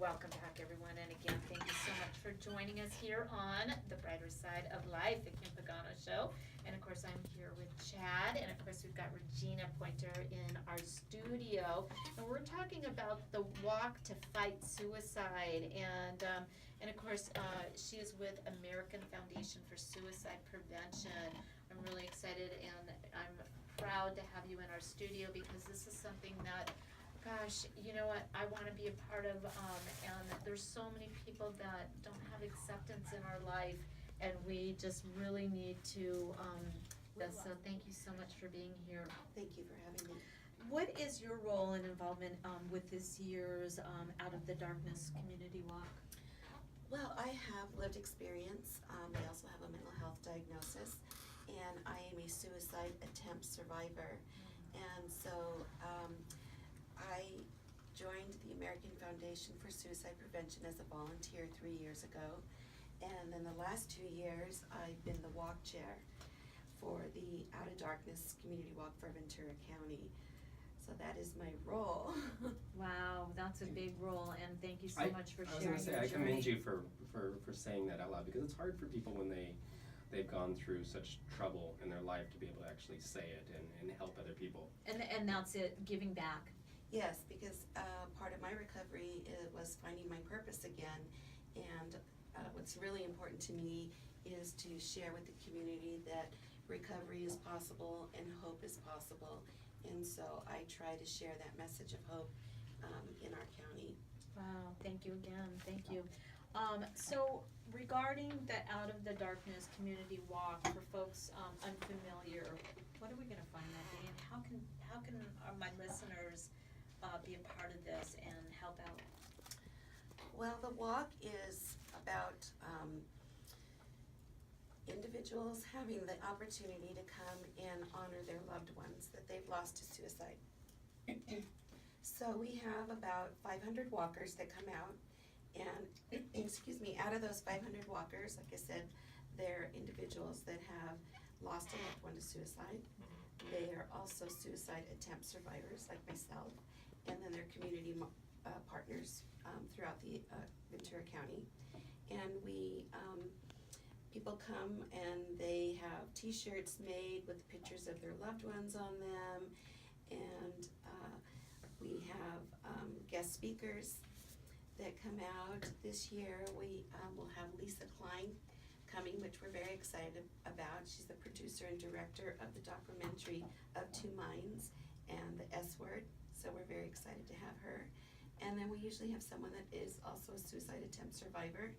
Welcome back, everyone, and again, thank you so much for joining us here on The Brighter Side of Life, the Kim Pagano Show. And of course, I'm here with Chad, and of course, we've got Regina Pointer in our studio. And we're talking about the walk to fight suicide. And of course, she is with American Foundation for Suicide Prevention. I'm really excited, and I'm proud to have you in our studio because this is something that, gosh, you know what, I want to be a part of, and there's so many people that don't have acceptance in our life, and we just really need to, so thank you so much for being here. Thank you for having me. What is your role and involvement with this year's Out of the Darkness Community Walk? Well, I have lived experience. I also have a mental health diagnosis, and I am a suicide attempt survivor. And so I joined the American Foundation for Suicide Prevention as a volunteer 3 years ago. And then the last 2 years, I've been the walk chair for the Out of Darkness Community Walk for Ventura County. So that is my role. Wow, that's a big role, and thank you so much for I was sharing gonna say, your I commend journey. you for saying that out loud, because it's hard for people when they've gone through such trouble in their life to be able to actually say it and help other people. And that's it, giving back. Yes, because part of my recovery was finding my purpose again, and what's really important to me is to share with the community that recovery is possible and hope is possible, and so I try to share that message of hope in our county. Wow, thank you again, thank you. So regarding the Out of the Darkness Community Walk, for folks unfamiliar, what are we gonna find that day, and how can my listeners be a part of this and help out? Well, the walk is about individuals having the opportunity to come and honor their loved ones that they've lost to suicide. So we have about 500 walkers that come out, and excuse me, out of those 500 walkers, like I said, they're individuals that have lost a loved one to suicide. They are also suicide attempt survivors like myself, and then they're community partners throughout the Ventura County. And people come and they have t-shirts made with pictures of their loved ones on them, and we have guest speakers that come out. This year we will have Lisa Klein coming, which we're very excited about. She's the producer and director of the documentary Of Two Minds and the S Word, so we're very excited to have her. And then we usually have someone that is also a suicide attempt survivor,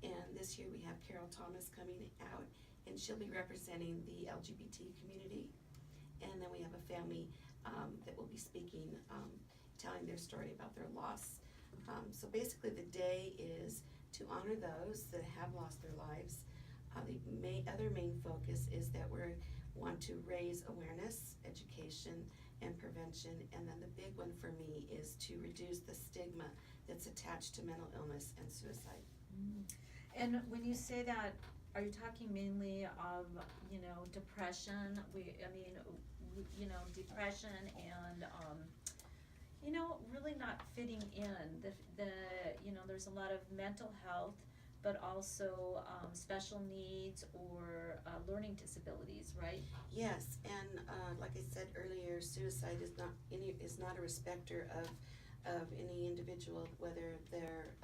and this year we have Carol Thomas coming out, and she'll be representing the LGBT community. And then we have a family that will be speaking, telling their story about their loss. So basically the day is to honor those that have lost their lives. The other main focus is that we want to raise awareness, education, and prevention, and then the big one for me is to reduce the stigma that's attached to mental illness and suicide. And when you say that, are you talking mainly of, depression? Depression and, really not fitting in. There's a lot of mental health, but also special needs or learning disabilities, right? Yes, and like I said earlier, suicide is not a respecter of any individual, whether they're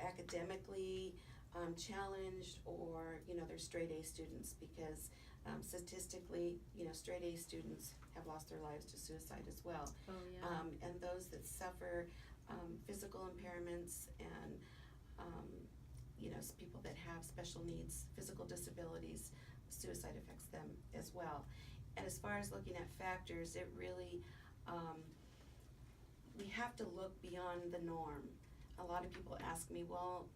academically challenged or they're straight A students, because statistically straight A students have lost their lives to suicide as well. Oh, yeah. And those that suffer physical impairments and people that have special needs, physical disabilities, suicide affects them as well. And as far as looking at factors, it really, we have to look beyond the norm. A lot of people ask me, well,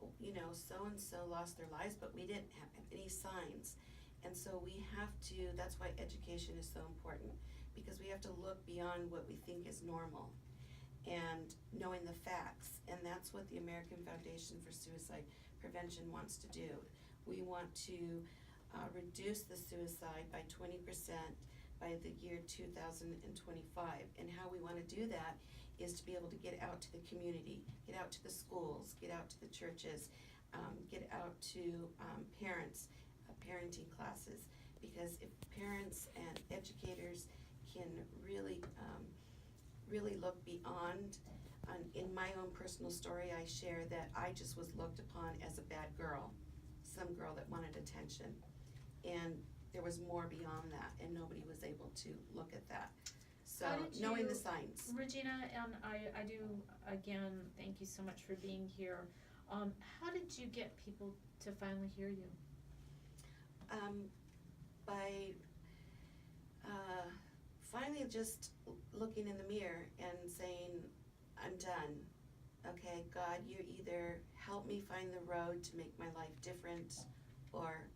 so-and-so lost their lives, but we didn't have any signs. And so we have to, that's why education is so important, because we have to look beyond what we think is normal and knowing the facts. And that's what the American Foundation for Suicide Prevention wants to do. We want to reduce the suicide by 20% by the year 2025. And how we want to do that is to be able to get out to the community, get out to the schools, get out to the churches, get out to parents, parenting classes. Because if parents and educators can really look beyond, in my own personal story, I share that I just was looked upon as a bad girl, some girl that wanted attention. And there was more beyond that, and nobody was able to look at that. So, knowing the signs. Regina, and I do, again, thank you so much for being here. How did you get people to finally hear you? By finally just looking in the mirror and saying, I'm done. Okay, God, you either help me find the road to make my life different, or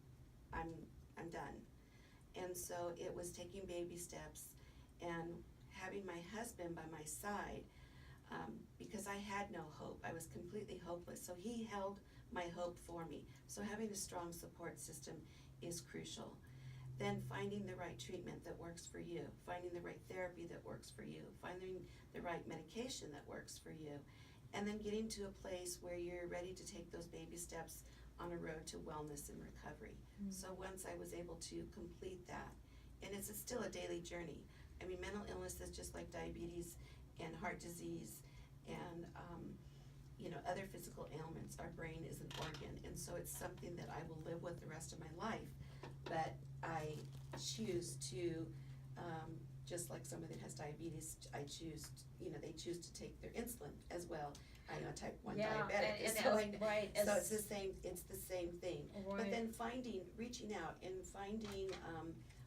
I'm done. And so it was taking baby steps and having my husband by my side, because I had no hope. I was completely hopeless. So he held my hope for me. So having a strong support system is crucial. Then finding the right treatment that works for you, finding the right therapy that works for you, finding the right medication that works for you, and then getting to a place where you're ready to take those baby steps on a road to wellness and recovery. Mm-hmm. So once I was able to complete that, and it's still a daily journey. I mean, mental illness is just like diabetes and heart disease and other physical ailments. Our brain is an organ, and so it's something that I will live with the rest of my life. But I choose to, just like someone that has diabetes, they choose to take their insulin as well. I know type 1 diabetic. So it's the same thing. Right. But then reaching out and finding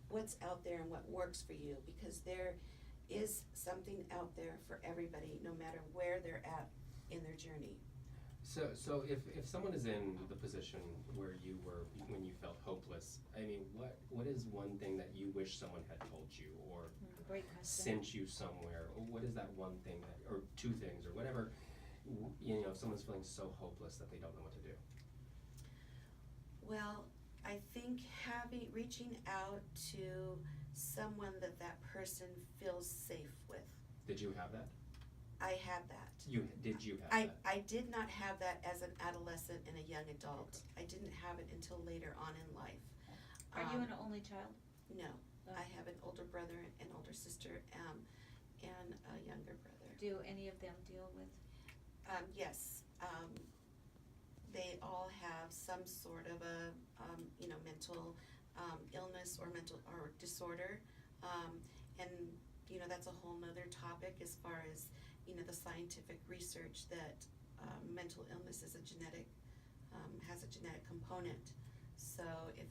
what's out there and what works for you, because there is something out there for everybody, no matter where they're at in their journey. So if someone is in the position where you were when you felt hopeless, I mean, what is one thing that you wish someone had told you, or great question, sent you somewhere, or what is that one thing or two things, or whatever, if someone's feeling so hopeless that they don't know what to do? Well, I think reaching out to someone that person feels safe with. Did you have that? I had that. Did you have that? I did not have that as an adolescent and a young adult. I didn't have it until later on in life. Are you an only child? No. I have an older brother, an older sister, and a younger brother. Do any of them deal with? Yes. They all have some sort of a mental illness or mental or disorder, and that's a whole nother topic as far as the scientific research that mental illness is has a genetic component. So if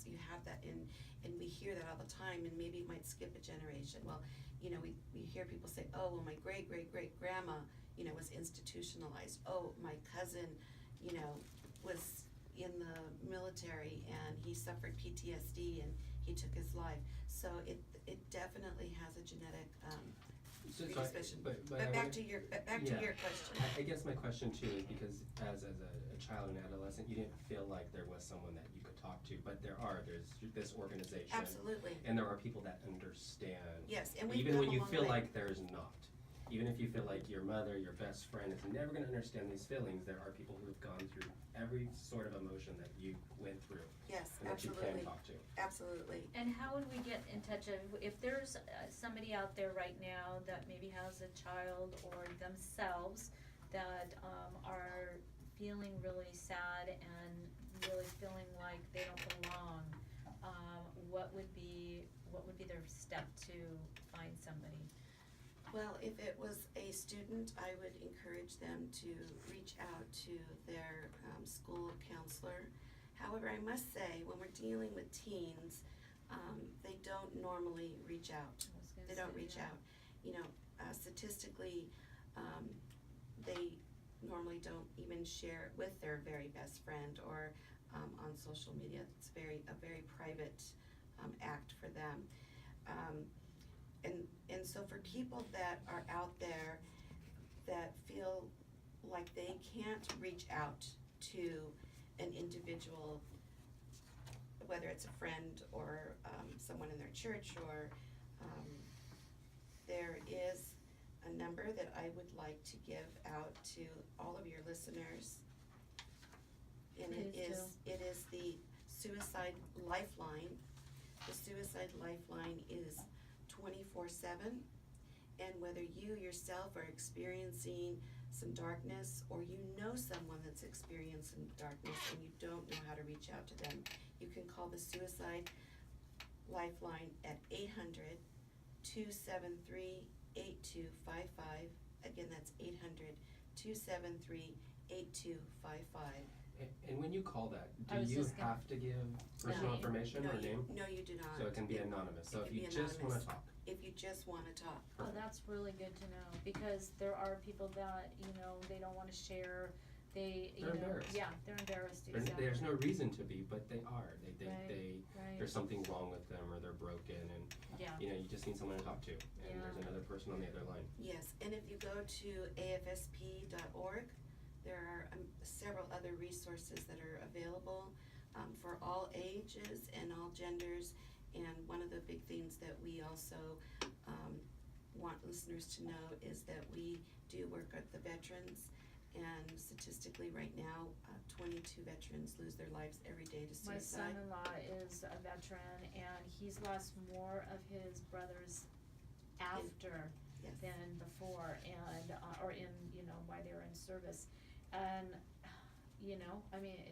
you have that and we hear that all the time, and maybe it might skip a generation. Well, we hear people say, oh, well, my great grandma, was institutionalized. Oh, my cousin, was in the military and he suffered PTSD and he took his life. So it definitely has a genetic predisposition. But back to your question. I guess my question too is because as a child and adolescent, you didn't feel like there was someone that you could talk to, but there's this organization. Absolutely. And there are people that understand. Yes, and even when you feel like there's not. Even if you feel like your mother, your best friend is never going to understand these feelings, there are people who have gone through every sort of emotion that you went through. Yes, and absolutely. That you can talk to. Absolutely. And how would we get in touch? If there's somebody out there right now that maybe has a child or themselves that are feeling really sad and really feeling like they don't belong, what would be their step to find somebody? Well, if it was a student, I would encourage them to reach out to their school counselor. However, I must say, when we're dealing with teens, they don't normally reach out. They don't reach out. Statistically, they normally don't even share it with their very best friend or on social media. It's a very private act for them. And so for people that are out there that feel like they can't reach out to an individual, whether it's a friend or someone in their church or There is a number that I would like to give out to all of your listeners. And Please it is the Suicide Lifeline. The Suicide Lifeline is 24/7, and whether you yourself are experiencing some darkness or you know someone that's experiencing darkness and you don't know how to reach out to them, you can call the Suicide Lifeline at 800-273-8255. Again, that's 800-273-8255. And when you call that, I do was you just gonna- have to give personal No. information or name? No, you do not. So it can be anonymous, so it if can you be just wanna anonymous. talk. If you just wanna talk. Oh, that's really good to know, because there are people that, they don't wanna share, They're embarrassed. Yeah, they're embarrassed, There's- exactly. There's no reason to be, but they are. Right. There's something wrong with them or they're broken and, Yeah. you just need someone to talk to. And there's Yeah. another person on the other line. Yes, and if you go to AFSP.org, there are several other resources that are available for all ages and all genders. And one of the big things that we also want listeners to know is that we do work with the veterans. And statistically, right now, 22 veterans lose their lives every day to My suicide. son-in-law is a veteran, and he's lost more of his brothers after Yes. than before, and, or in, while they were in service. And,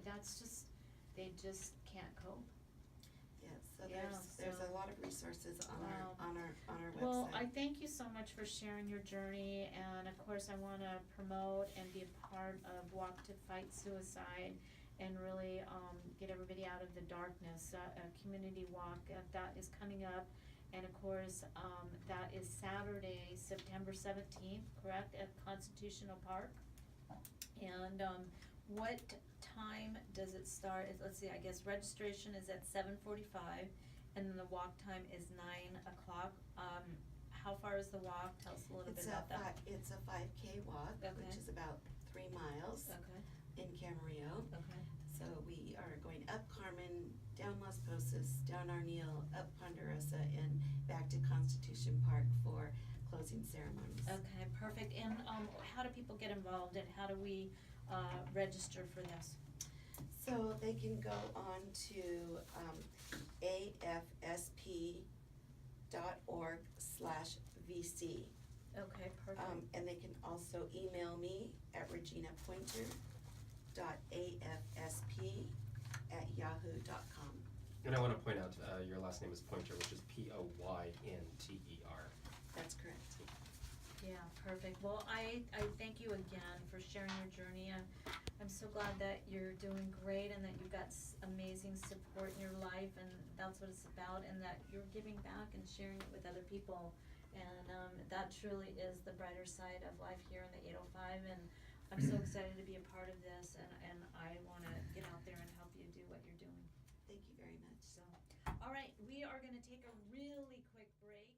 that's just, they just can't cope. Yes, so Yeah, there's so- a lot of resources on Wow. our website. Well, I thank you so much for sharing your journey, and of course, I wanna promote and be a part of Walk to Fight Suicide, and really, get everybody out of the darkness. A community walk, that is coming up, and of course, that is Saturday, September 17th, correct, at Constitutional Park? And, what time does it start? Let's see, I guess registration is at 7:45, and then the walk time is 9 o'clock. How far is the walk? Tell us a little bit about that. It's a 5K walk, Okay. which is about 3 miles Okay, in Camarillo. okay, So we are going up Carmen, down Las Posas, down Arneal, up Ponderosa, and back to Constitution Park for closing ceremonies. okay, perfect. And, how do people get involved, and how do we, register for this? So they can go on to afsp.org/VC. Okay, perfect. And they can also email me at reginapointer.afsp@yahoo.com. And I wanna point out, your last name is Pointer, which is Poynter. That's correct. Yeah, perfect. Well, I thank you again for sharing your journey. I'm so glad that you're doing great and that you've got amazing support in your life, and that's what it's about, and that you're giving back and sharing it with other people. And that truly is the brighter side of life here in the 805, and I'm so excited to be a part of this, and I wanna get out there and help you do what you're doing. Thank you very much. So, all right, we are gonna take a really quick break.